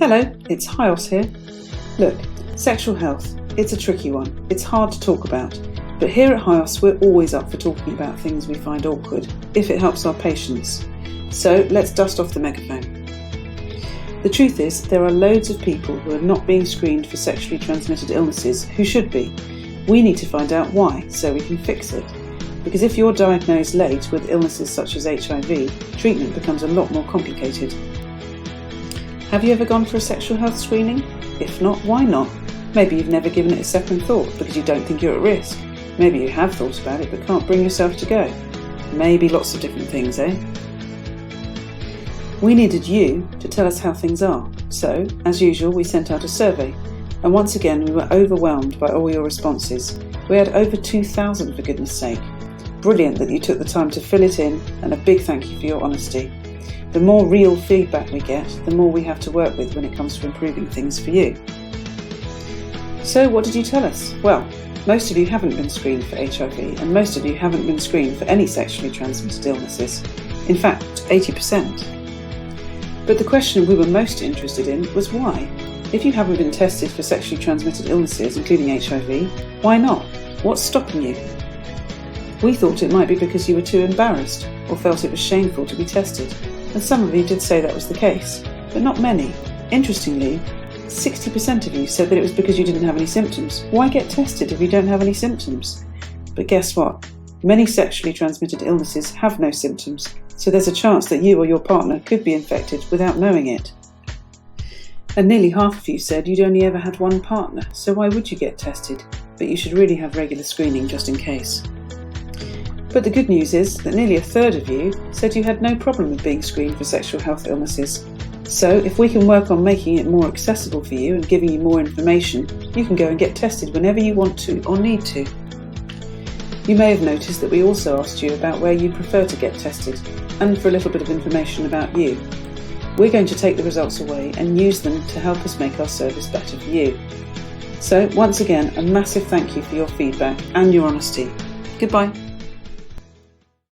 Hello, it's Hiyos here. Look, sexual health, it's a tricky one. It's hard to talk about. But here at Hiyos, we're always up for talking about things we find awkward, if it helps our patients. So let's dust off the megaphone. The truth is, there are loads of people who are not being screened for sexually transmitted illnesses who should be. We need to find out why, so we can fix it. Because if you're diagnosed late with illnesses such as HIV, treatment becomes a lot more complicated. Have you ever gone for a sexual health screening? If not, why not? Maybe you've never given it a second thought because you don't think you're at risk. Maybe you have thought about it but can't bring yourself to go. Maybe lots of different things, eh? We needed you to tell us how things are. So, as usual, we sent out a survey. And once again, we were overwhelmed by all your responses. We had over 2,000 for goodness sake. Brilliant that you took the time to fill it in, and a big thank you for your honesty. The more real feedback we get, the more we have to work with when it comes to improving things for you. So what did you tell us? Well, most of you haven't been screened for HIV, and most of you haven't been screened for any sexually transmitted illnesses. In fact, 80%. But the question we were most interested in was why? If you haven't been tested for sexually transmitted illnesses, including HIV, why not? What's stopping you? We thought it might be because you were too embarrassed, or felt it was shameful to be tested. And some of you did say that was the case, but not many. Interestingly, 60% of you said that it was because you didn't have any symptoms. Why get tested if you don't have any symptoms? But guess what? Many sexually transmitted illnesses have no symptoms, so there's a chance that you or your partner could be infected without knowing it. And nearly half of you said you'd only ever had one partner, so why would you get tested? But you should really have regular screening just in case. But the good news is that nearly a third of you said you had no problem with being screened for sexual health illnesses. So if we can work on making it more accessible for you and giving you more information, you can go and get tested whenever you want to or need to. You may have noticed that we also asked you about where you prefer to get tested and for a little bit of information about you. We're going to take the results away and use them to help us make our service better for you. So once again, a massive thank you for your feedback and your honesty. Goodbye.